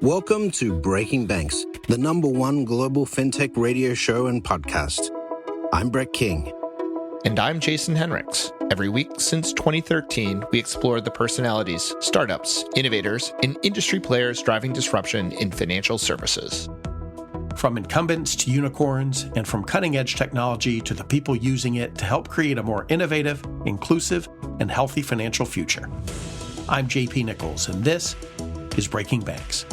Welcome to Breaking Banks, the #1 global fintech radio show and podcast. I'm Brett King. And I'm Jason Henricks. Every week since 2013, we explore the personalities, startups, innovators, and industry players driving disruption in financial services. From incumbents to unicorns, and from cutting-edge technology to the people using it to help create a more innovative, inclusive, and healthy financial future. I'm JP Nichols, and this is Breaking Banks.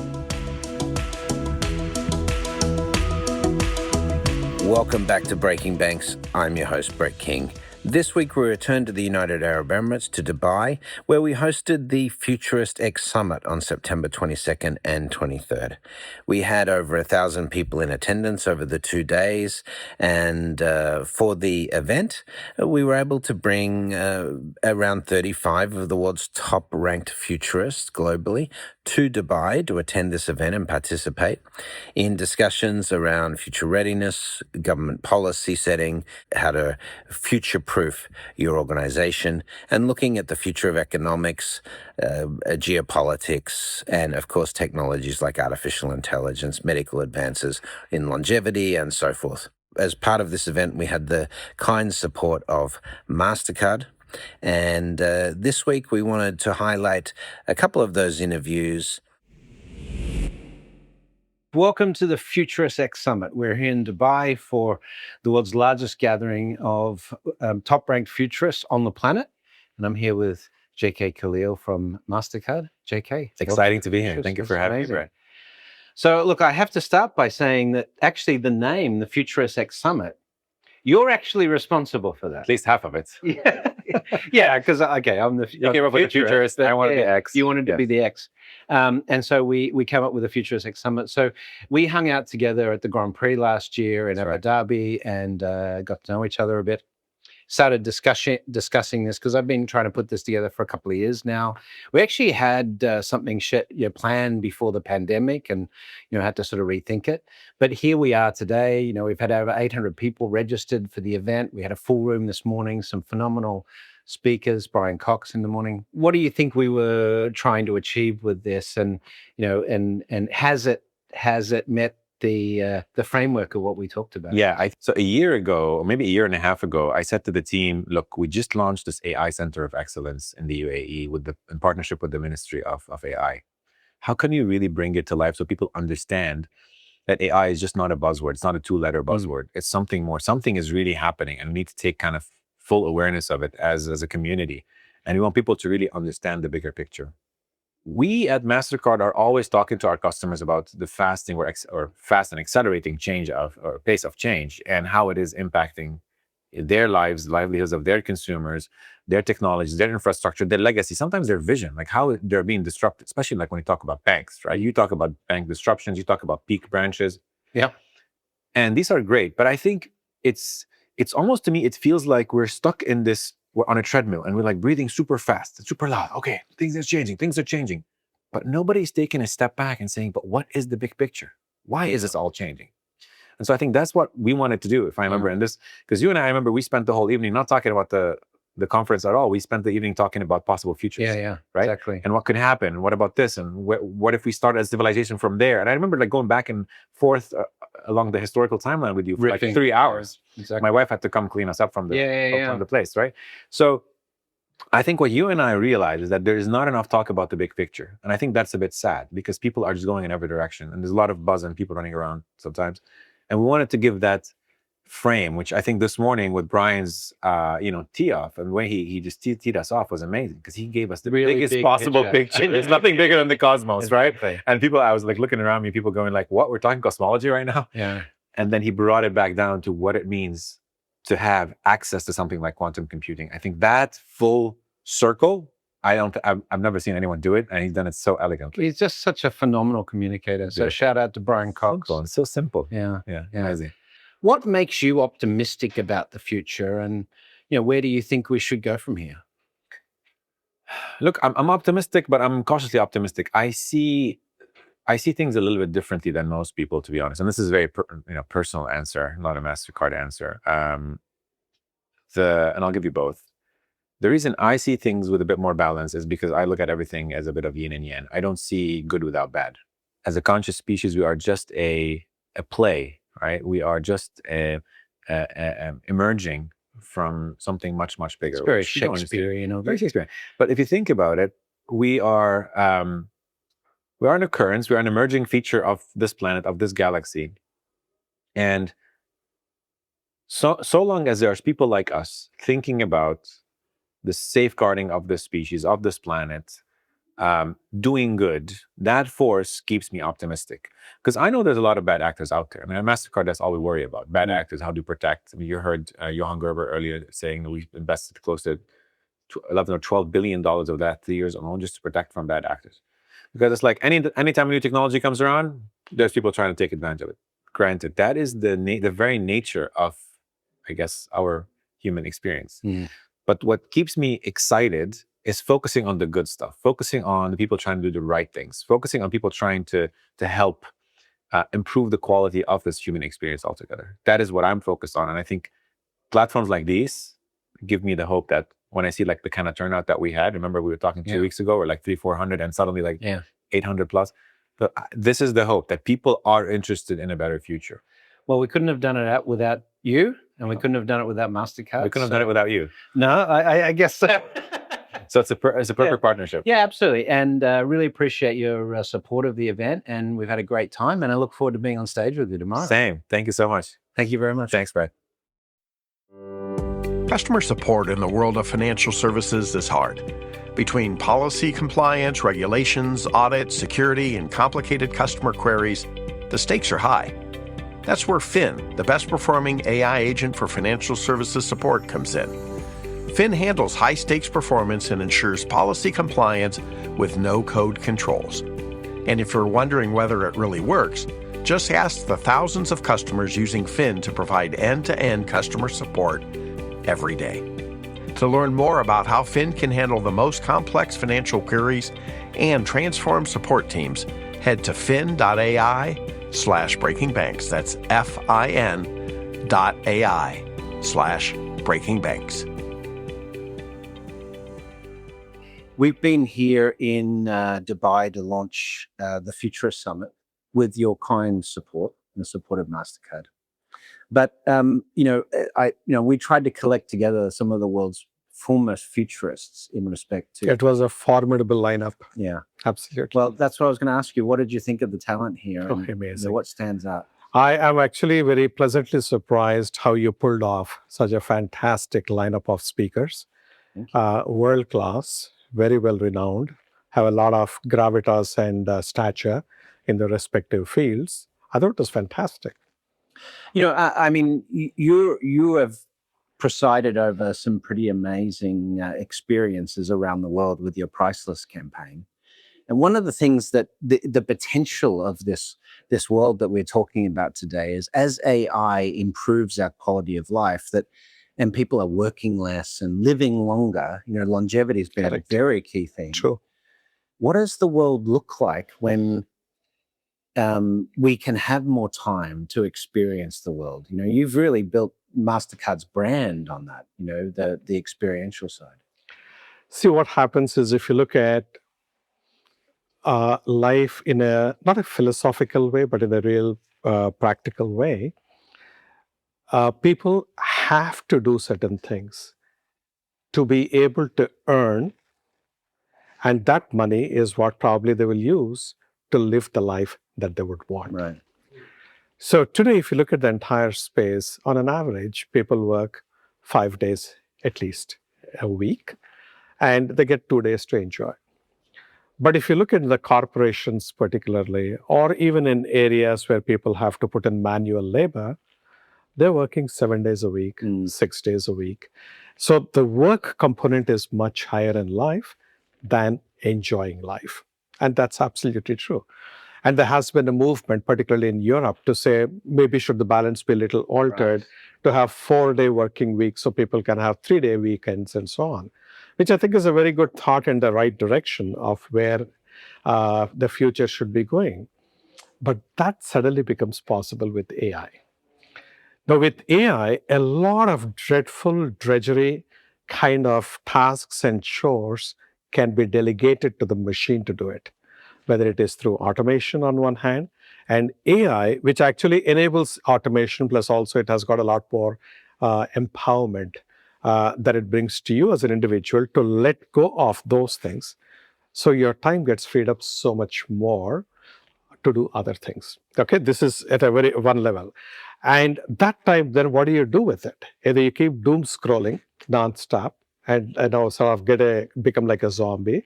Welcome back to Breaking Banks. I'm your host, Brett King. This week, we returned to the United Arab Emirates, to Dubai, where we hosted the Futurists X Summit on September 22nd and 23rd. We had over 1,000 people in attendance over the 2 days, and for the event, we were able to bring around 35 of the world's top-ranked futurists globally to Dubai to attend this event and participate in discussions around future readiness, government policy setting, how to future-proof your organization, and looking at the future of economics, geopolitics, and of course technologies like artificial intelligence, medical advances in longevity, and so forth. As part of this event, we had the kind support of Mastercard. And this week, we wanted to highlight a couple of those interviews. Welcome to the Futurists X Summit. We're here in Dubai for the world's largest gathering of top-ranked futurists on the planet. And I'm here with JK Khalil from Mastercard. JK. It's exciting to be here. Thank you for having me, Brett. So, look, I have to start by saying that actually the name, the Futurists X Summit, you're actually responsible for that. At least half of it. Yeah, because, okay, I'm the... You came up with the futurist, I wanted the X. You wanted to be the X. And so we came up with the Futurists X Summit. So we hung out together at the Grand Prix last year in Abu Dhabi and got to know each other a bit. Started discussing this because I've been trying to put this together for a couple of years now. We actually had something planned before the pandemic and, had to sort of rethink it. But here we are today. We've had over 800 people registered for the event. We had a full room this morning, some phenomenal speakers, Brian Cox in the morning. What do you think we were trying to achieve with this? And, and has it met the framework of what we talked about? Yeah, so a year ago, or maybe a year and a half ago, I said to the team, look, we just launched this AI Center of Excellence in the UAE in partnership with the Ministry of AI. How can you really bring it to life so people understand that AI is just not a buzzword? It's not a 2-letter buzzword. It's something more. Something is really happening, and we need to take kind of full awareness of it as a community. And we want people to really understand the bigger picture. We at Mastercard are always talking to our customers about the fast and accelerating pace of change, and how it is impacting their lives, livelihoods of their consumers, their technologies, their infrastructure, their legacy, sometimes their vision, like how they're being disrupted, especially like when you talk about banks, right? You talk about bank disruptions, you talk about peak branches. Yeah. And these are great, but I think it's almost, to me, it feels like we're stuck in this. We're on a treadmill and we're like breathing super fast, it's super loud. Okay, things are changing. But nobody's taking a step back and saying, but what is the big picture? Why is this all changing? And so I think that's what we wanted to do, if I remember. And this, because you and I remember we spent the whole evening not talking about the conference at all. We spent the evening talking about possible futures. Yeah, right? Exactly. And what could happen? And what about this? And what if we start as civilization from there? And I remember like going back and forth along the historical timeline with you for like 3 hours. Yeah, exactly. My wife had to come clean us up from the place, right? So I think what you and I realize is that there is not enough talk about the big picture. And I think that's a bit sad because people are just going in every direction. And there's a lot of buzz and people running around sometimes. And we wanted to give that frame, which I think this morning with Brian's, tee off, and the way he just teed us off was amazing because he gave us the biggest possible picture. There's nothing bigger than the cosmos, right? And I was like looking around me, people going like, what? We're talking cosmology right now? Yeah. And then he brought it back down to what it means to have access to something like quantum computing. I think that full circle, I've never seen anyone do it, and he's done it so elegantly. He's just such a phenomenal communicator. So shout out to Brian Cox. It's so simple. Yeah. Amazing. What makes you optimistic about the future, and where do you think we should go from here? Look, I'm optimistic, but I'm cautiously optimistic. I see things a little bit differently than most people, to be honest. And this is a very personal answer, not a Mastercard answer. And I'll give you both. The reason I see things with a bit more balance is because I look at everything as a bit of yin and yang. I don't see good without bad. as a conscious species, we are just a play, right? We are just emerging from something much, much bigger. It's very which we don't understand. Shakespearean. Very Shakespearean. But if you think about it, we are an occurrence. We are an emerging feature of this planet, of this galaxy. And so long as there's people like us thinking about the safeguarding of this species, of this planet, doing good, that force keeps me optimistic. Because I know there's a lot of bad actors out there. I mean, at Mastercard, that's all we worry about. Bad actors, how to protect. I mean, you heard Johan Gerber earlier saying that we've invested close to $11 or $12 billion of that 3 years alone just to protect from bad actors. Because it's like anytime new technology comes around, there's people trying to take advantage of it. Granted, that is the very nature of, I guess, our human experience. But what keeps me excited is focusing on the good stuff, focusing on the people trying to do the right things, focusing on people trying to help improve the quality of this human experience altogether. That is what I'm focused on. And I think platforms like these give me the hope that when I see like the kind of turnout that we had, remember we were talking 2 weeks ago, we're like 300-400 and suddenly like 800 plus. But this is the hope that people are interested in a better future. Well, we couldn't have done it with you, and we couldn't have done it without Mastercard. We couldn't have done it without you. No, I guess so. So it's a perfect partnership. Yeah, absolutely. And really appreciate your support of the event. And we've had a great time. And I look forward to being on stage with you tomorrow. Same. Thank you so much. Thank you very much. Thanks, Brad. Customer support in the world of financial services is hard. Between policy compliance, regulations, audit, security, and complicated customer queries, the stakes are high. That's where Fin, the best performing AI agent for financial services support, comes in. Fin handles high-stakes performance and ensures policy compliance with no-code controls. And if you're wondering whether it really works, just ask the thousands of customers using Fin to provide end-to-end customer support every day. To learn more about how Fin can handle the most complex financial queries and transform support teams, head to fin.ai/breakingbanks. That's fin.ai/breakingbanks. We've been here in Dubai to launch the Futurists Summit with your kind support and the support of Mastercard. But we tried to collect together some of the world's foremost futurists in respect to. It was a formidable lineup. Yeah, absolutely. Well, that's what I was going to ask you. What did you think of the talent here? Oh, amazing. What stands out? I am actually very pleasantly surprised how you pulled off such a fantastic lineup of speakers. World class, very well renowned, have a lot of gravitas and stature in the respective fields. I thought it was fantastic. I mean, you have presided over some pretty amazing experiences around the world with your Priceless campaign. And one of the things that the potential of this world that we're talking about today is, as AI improves our quality of life, and people are working less and living longer, longevity has been a very key thing. True. What does the world look like when we can have more time to experience the world? You've really built Mastercard's brand on that, the experiential side. See, what happens is, if you look at life in not a philosophical way, but in a real practical way, people have to do certain things to be able to earn, and that money is what probably they will use to live the life that they would want. Right. So today, if you look at the entire space, on an average, people work 5 days at least a week, and they get 2 days to enjoy. But if you look at the corporations particularly, or even in areas where people have to put in manual labor, they're working 7 days a week, 6 days a week. So the work component is much higher in life than enjoying life. And that's absolutely true. And there has been a movement, particularly in Europe, to say maybe should the balance be a little altered to have 4-day working weeks so people can have 3-day weekends and so on, which I think is a very good thought in the right direction of where the future should be going. But that suddenly becomes possible with AI. Now, with AI, a lot of dreadful drudgery kind of tasks and chores can be delegated to the machine to do it. whether it is through automation on one hand, and AI, which actually enables automation, plus also it has got a lot more empowerment that it brings to you as an individual to let go of those things. So your time gets freed up so much more to do other things. Okay, this is at a very one level. And that time, then what do you do with it? Either you keep doom scrolling nonstop and sort of become like a zombie,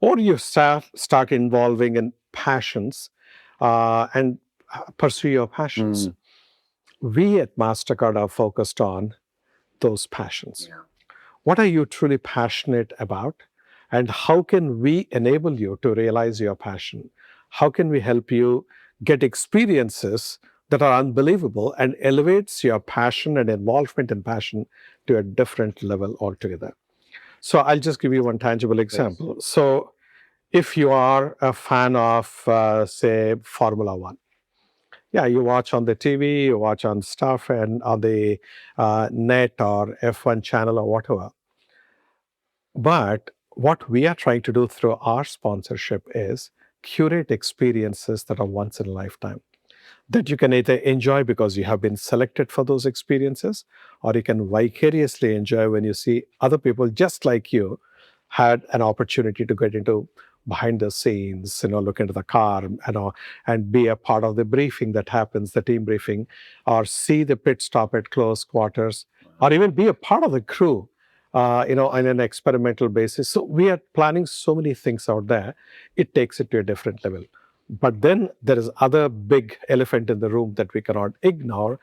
or you start involving in passions and pursue your passions. We at Mastercard are focused on those passions. Yeah. What are you truly passionate about? And how can we enable you to realize your passion? How can we help you get experiences that are unbelievable and elevates your passion and involvement in passion to a different level altogether? So I'll just give you one tangible example. Yes. So if you are a fan of, say, Formula One, yeah, you watch on the TV, you watch on stuff and on the net or F1 channel or whatever. But what we are trying to do through our sponsorship is curate experiences that are once in a lifetime, that you can either enjoy because you have been selected for those experiences, or you can vicariously enjoy when you see other people just like you had an opportunity to get into behind the scenes, look into the car, and be a part of the briefing that happens, the team briefing, or see the pit stop at close quarters, or even be a part of the crew, on an experimental basis. So we are planning so many things out there. It takes it to a different level. But then there is other big elephant in the room that we cannot ignore,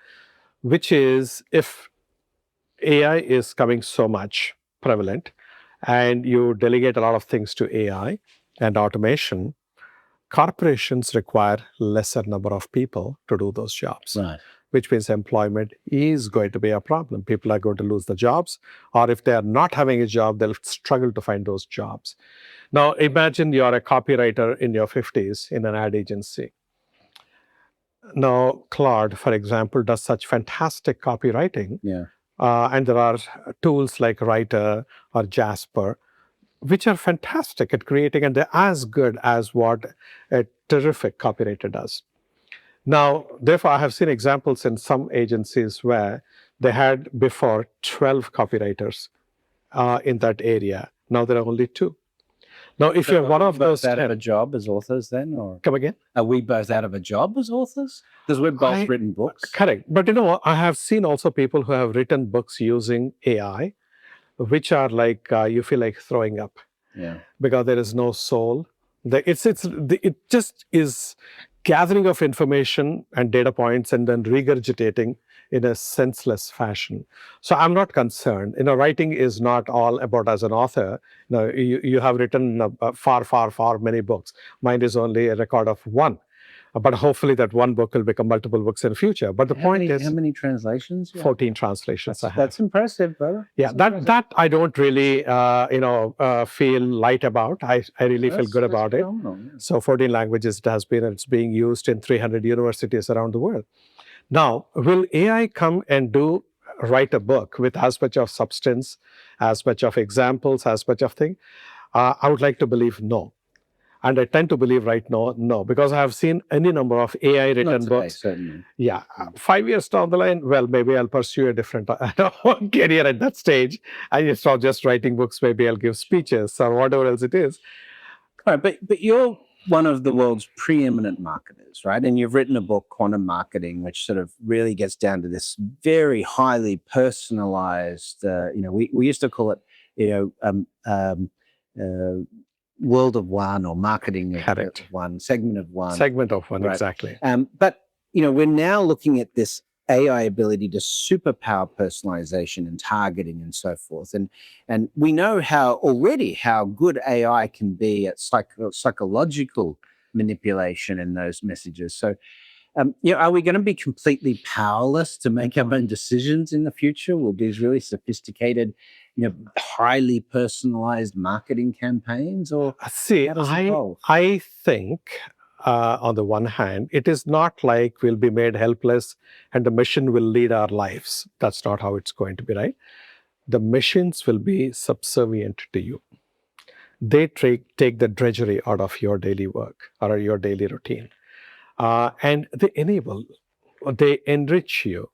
which is if AI is coming so much prevalent and you delegate a lot of things to AI and automation, corporations require lesser number of people to do those jobs. Right. Which means employment is going to be a problem. People are going to lose the jobs, or if they are not having a job, they'll struggle to find those jobs. Now, imagine you're a copywriter in your 50s in an ad agency. Now, Claude, for example, does such fantastic copywriting. Yeah. And there are tools like Writer or Jasper, which are fantastic at creating, and they're as good as what a terrific copywriter does. Now, therefore, I have seen examples in some agencies where they had before 12 copywriters in that area. Now there are only 2. Now, if you're one of those, out of a job as authors, then, or come again? Are we both out of a job as authors? Because we've both written books. Correct, but I have seen also people who have written books using AI, which are like you feel like throwing up. Yeah. Because there is no soul. It just is gathering of information and data points and then regurgitating in a senseless fashion. So I'm not concerned. Writing is not all about as an author. You have written far many books. Mine is only a record of one. But hopefully that one book will become multiple books in the future. But the point is, how many translations? 14 translations I have. That's impressive, brother. Yeah, that I don't really, feel light about. I really feel good about it. Yeah. So 14 languages it's being used in 300 universities around the world. Now, will AI come and write a book with as much of substance, as much of examples, as much of thing? I would like to believe no. And I tend to believe right now, no, because I have seen any number of AI-written books. Certainly. Yeah. 5 years down the line, well, maybe I'll pursue a different career at that stage. I stop just writing books. Maybe I'll give speeches or whatever else it is. All right, but you're one of the world's preeminent marketers, right? And you've written a book, Quantum Marketing, which sort of really gets down to this very highly personalized, we used to call it, world of one, or marketing of one, segment of one. Segment of one, right. Exactly. But, we're now looking at this AI ability to superpower personalization and targeting and so forth. And we know how good AI can be at psychological manipulation in those messages. So, are we going to be completely powerless to make our own decisions in the future? Will these really sophisticated, highly personalized marketing campaigns, or see? I think on the one hand, it is not like we'll be made helpless and the machine will lead our lives. That's not how it's going to be, right? The machines will be subservient to you. They take the drudgery out of your daily work or your daily routine. And they enrich you.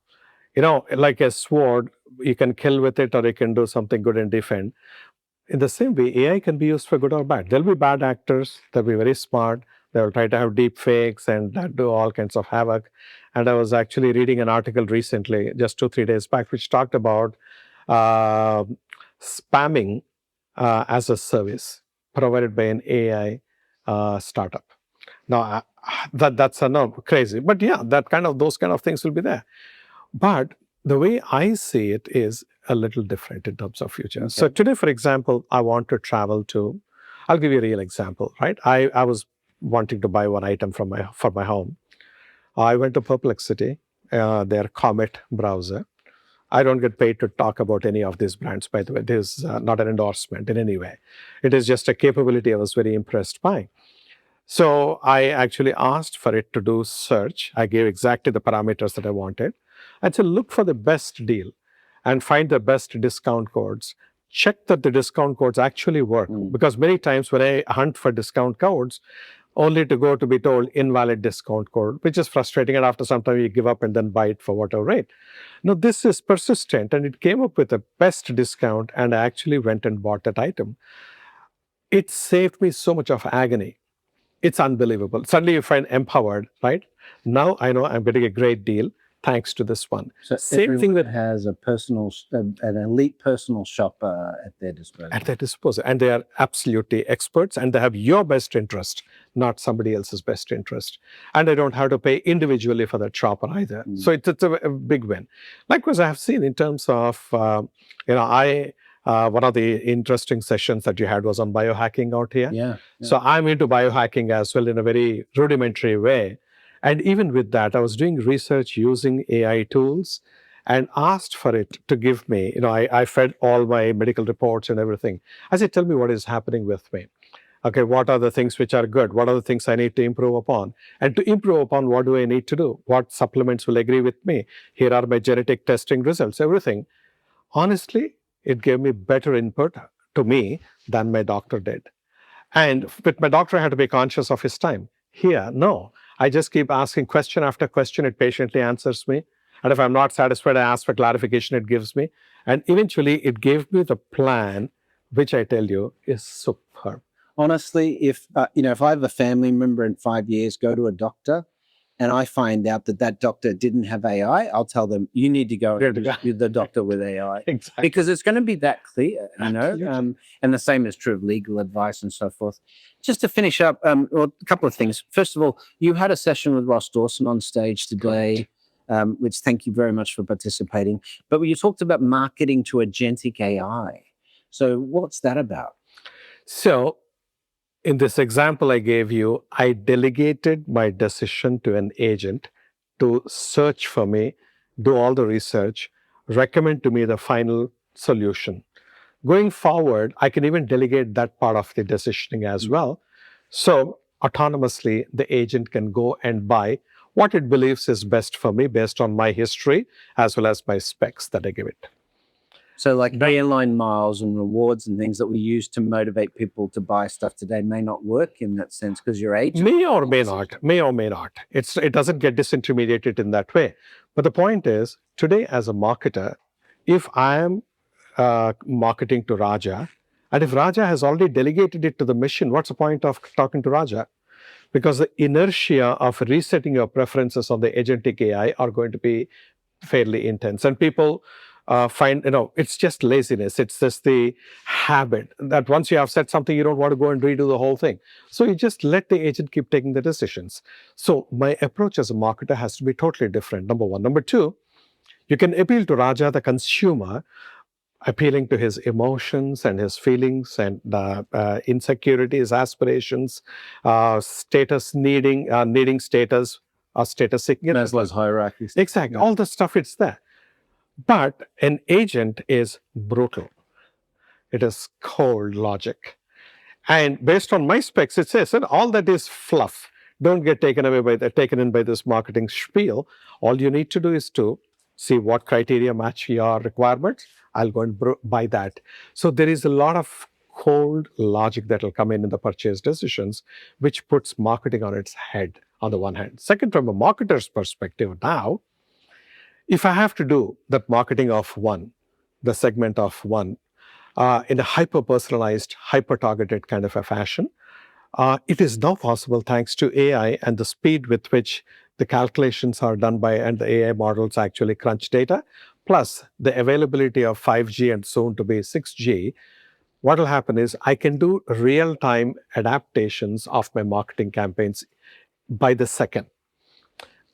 Like a sword, you can kill with it or you can do something good and defend. In the same way, AI can be used for good or bad. There'll be bad actors, they'll be very smart, they'll try to have deep fakes and do all kinds of havoc. And I was actually reading an article recently, just 2-3 days back, which talked about uh, spamming as a service provided by an AI startup. Now, that's crazy, but yeah, those kind of things will be there. But the way I see it is a little different in terms of future. Okay. So today, for example, I want to travel to. I'll give you a real example, right? I was wanting to buy one item for my home. I went to Perplexity, their Comet browser. I don't get paid to talk about any of these brands, by the way. This is not an endorsement in any way. It is just a capability I was very impressed by. So I actually asked for it to do search. I gave exactly the parameters that I wanted. I said, look for the best deal and find the best discount codes. Check that the discount codes actually work. Because many times when I hunt for discount codes, only to be told invalid discount code, which is frustrating. And after some time, you give up and then buy it for whatever rate. No, this is persistent. And it came up with the best discount. And I actually went and bought that item. It saved me so much of agony. It's unbelievable. Suddenly you find empowered, right? Now I know I'm getting a great deal thanks to this one. So same thing that has an elite personal shopper at their disposal. At their disposal. And they are absolutely experts and they have your best interest, not somebody else's best interest. And I don't have to pay individually for that shopper either. So it's a big win. Likewise, I have seen in terms of, one of the interesting sessions that you had was on biohacking out here. Yeah. So I'm into biohacking as well in a very rudimentary way. And even with that, I was doing research using AI tools and asked for it to give me, I fed all my medical reports and everything. I said, tell me what is happening with me. Okay, what are the things which are good? What are the things I need to improve upon? And to improve upon, what do I need to do? What supplements will agree with me? Here are my genetic testing results, everything. Honestly, it gave me better input to me than my doctor did. And with my doctor, I had to be conscious of his time. Here, no. I just keep asking question after question. It patiently answers me. And if I'm not satisfied, I ask for clarification. It gives me. And eventually, it gave me the plan, which I tell you is superb. Honestly, if I have a family member in 5 years, go to a doctor, and I find out that doctor didn't have AI, I'll tell them, you need to go to the doctor with AI. Exactly. Because it's going to be that clear, and the same is true of legal advice and so forth. Just to finish up, a couple of things. First of all, you had a session with Ross Dawson on stage today, which thank you very much for participating. But you talked about marketing to agentic AI. So what's that about? So, in this example I gave you, I delegated my decision to an agent to search for me, do all the research, recommend to me the final solution. Going forward, I can even delegate that part of the decisioning as well. So autonomously, the agent can go and buy what it believes is best for me based on my history as well as my specs that I give it. So like airline miles and rewards and things that we use to motivate people to buy stuff today may not work in that sense because your agent may or may not. It doesn't get disintermediated in that way. But the point is, today as a marketer, if I am marketing to Raja, and if Raja has already delegated it to the machine, what's the point of talking to Raja? Because the inertia of resetting your preferences on the agentic AI are going to be fairly intense. And people find, it's just laziness. It's just the habit that once you have said something, you don't want to go and redo the whole thing. So you just let the agent keep taking the decisions. So my approach as a marketer has to be totally different, number one. Number two, you can appeal to Raja, the consumer, appealing to his emotions and his feelings and insecurities, aspirations, status needing status, status seeking. Maslow's hierarchy. Exactly. All the stuff, it's there. But an agent is brutal. It is cold logic. And based on my specs, it says that all that is fluff. Don't get taken in by this marketing spiel. All you need to do is to see what criteria match your requirements. I'll go and buy that. So there is a lot of cold logic that will come in the purchase decisions, which puts marketing on its head on the one hand. Second, from a marketer's perspective now, if I have to do that marketing of one, the segment of one, in a hyper-personalized, hyper-targeted kind of a fashion, it is now possible thanks to AI and the speed with which the calculations are done by and the AI models actually crunch data, plus the availability of 5G and soon to be 6G. What will happen is I can do real-time adaptations of my marketing campaigns by the second.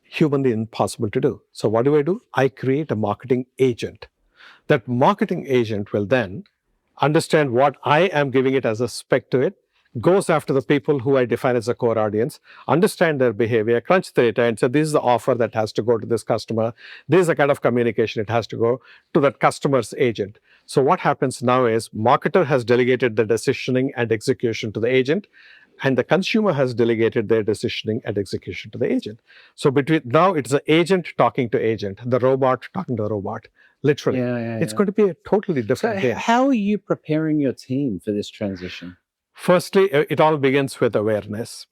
Humanly impossible to do. So what do? I create a marketing agent. That marketing agent will then understand what I am giving it as a spec to it, goes after the people who I define as a core audience, understand their behavior, crunch the data, and say, this is the offer that has to go to this customer. This is the kind of communication it has to go to that customer's agent. So what happens now is marketer has delegated the decisioning and execution to the agent, and the consumer has delegated their decisioning and execution to the agent. So now it's the agent talking to agent, the robot talking to the robot. Literally. It's going to be a totally different day. How are you preparing your team for this transition? Firstly, it all begins with awareness.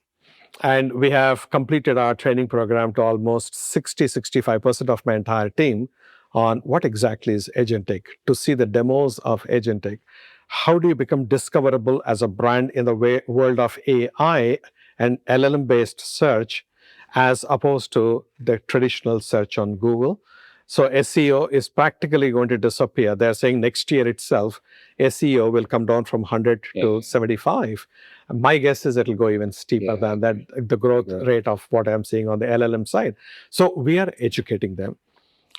And we have completed our training program to almost 65% of my entire team on what exactly is agentic, to see the demos of agentic. How do you become discoverable as a brand in the world of AI and LLM-based search as opposed to the traditional search on Google? So SEO is practically going to disappear. They're saying next year itself, SEO will come down from 100 to 75. My guess is it'll go even steeper than that, the growth rate of what I'm seeing on the LLM side. So we are educating them.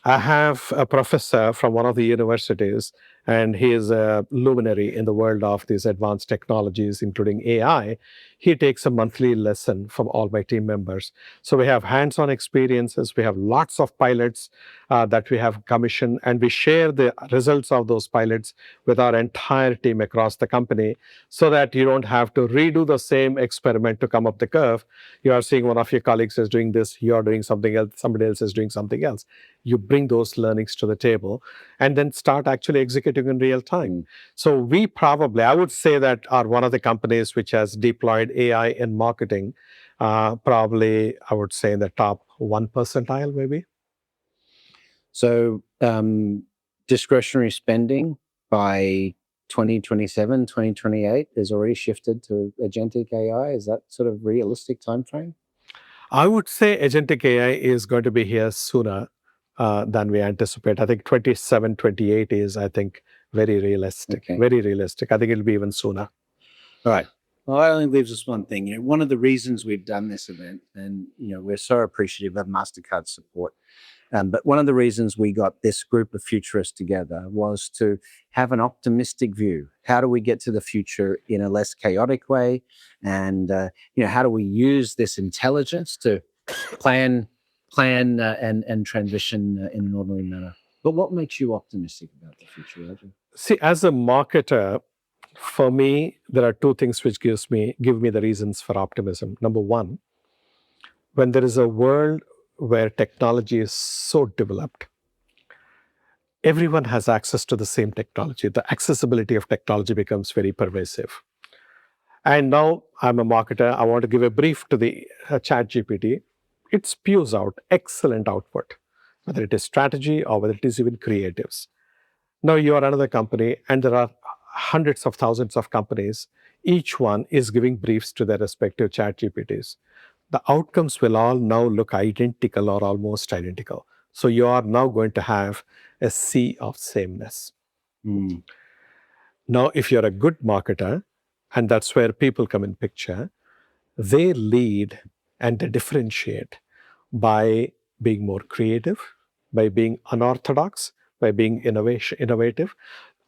I have a professor from one of the universities, and he is a luminary in the world of these advanced technologies, including AI. He takes a monthly lesson from all my team members. So we have hands-on experiences. We have lots of pilots that we have commissioned, and we share the results of those pilots with our entire team across the company so that you don't have to redo the same experiment to come up the curve. You are seeing one of your colleagues is doing this, you are doing something else, somebody else is doing something else. You bring those learnings to the table and then start actually executing in real time. So we probably, I would say that are one of the companies which has deployed AI in marketing, probably I would say in the top 1 percentile maybe. So discretionary spending by 2027, 2028 is already shifted to agentic AI. Is that sort of realistic timeframe? I would say agentic AI is going to be here sooner than we anticipate. I think 27, 28 is, I think, very realistic. Okay. Very realistic. I think it'll be even sooner. All right. Well, that only leaves us one thing. One of the reasons we've done this event, and we're so appreciative of Mastercard's support, but one of the reasons we got this group of futurists together was to have an optimistic view. How do we get to the future in a less chaotic way? And how do we use this intelligence to plan and transition in an orderly manner? But what makes you optimistic about the future, Raja? See, as a marketer, for me, there are two things which give me the reasons for optimism. Number one, when there is a world where technology is so developed, everyone has access to the same technology. The accessibility of technology becomes very pervasive. And now I'm a marketer. I want to give a brief to the ChatGPT. It spews out excellent output, whether it is strategy or whether it is even creatives. Now you are another company, and there are hundreds of thousands of companies. Each one is giving briefs to their respective ChatGPTs. The outcomes will all now look identical or almost identical. So you are now going to have a sea of sameness. Now, if you're a good marketer, and that's where people come in picture, they lead and they differentiate by being more creative, by being unorthodox, by being innovative.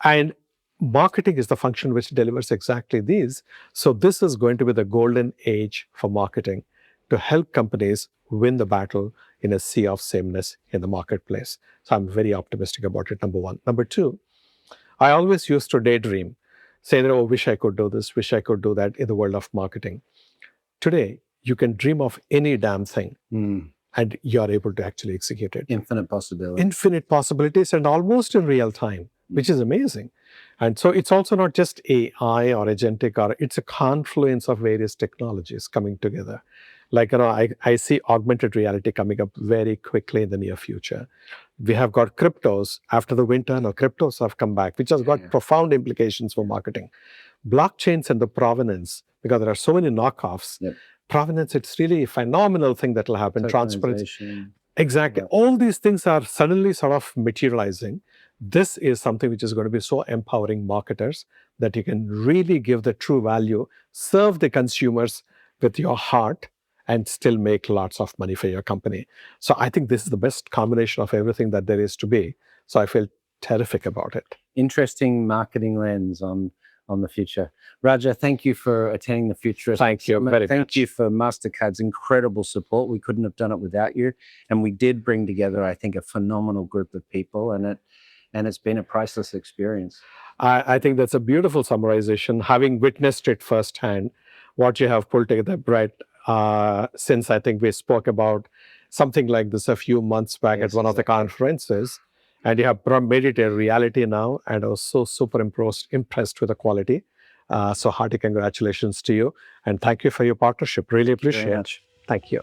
And marketing is the function which delivers exactly these. So this is going to be the golden age for marketing to help companies win the battle in a sea of sameness in the marketplace. So I'm very optimistic about it, number one. Number two, I always used to daydream, saying, oh, wish I could do this, wish I could do that in the world of marketing. Today, you can dream of any damn thing and you're able to actually execute it. Infinite possibilities. Infinite possibilities and almost in real time. which is amazing. And so it's also not just AI or agentic, or it's a confluence of various technologies coming together. Like, I see augmented reality coming up very quickly in the near future. We have got cryptos. After the winter, now cryptos have come back, which has got profound implications for marketing. Blockchains and the provenance, because there are so many knockoffs. Provenance, it's really a phenomenal thing that will happen. Transparency. Exactly. All these things are suddenly sort of materializing. This is something which is going to be so empowering marketers that you can really give the true value, serve the consumers with your heart, and still make lots of money for your company. So I think this is the best combination of everything that there is to be. So I feel terrific about it. Interesting marketing lens on the future. Raja, thank you for attending the Futurists. Thank you very much. Thank you for Mastercard's incredible support. We couldn't have done it without you. And we did bring together, I think, a phenomenal group of people, and it's been a priceless experience. I think that's a beautiful summarization. Having witnessed it firsthand, what you have pulled together, Brett, since I think we spoke about something like this a few months back at one of the conferences, and you have made it a reality now, and I was so super impressed with the quality. So hearty congratulations to you, and thank you for your partnership. Really appreciate it. Thank you.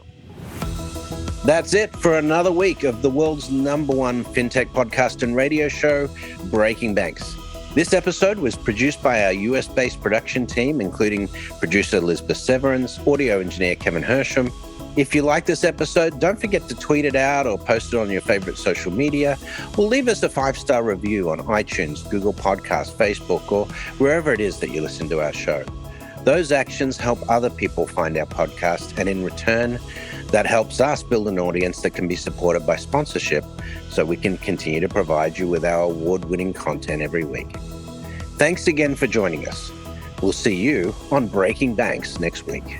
That's it for another week of the world's #1 fintech podcast and radio show, Breaking Banks. This episode was produced by our US-based production team, including producer Elizabeth Severance, audio engineer Kevin Hersham. If you like this episode, don't forget to tweet it out or post it on your favorite social media, or leave us a 5-star review on iTunes, Google Podcasts, Facebook, or wherever it is that you listen to our show. Those actions help other people find our podcast, and in return, that helps us build an audience that can be supported by sponsorship, so we can continue to provide you with our award-winning content every week. Thanks again for joining us. We'll see you on Breaking Banks next week.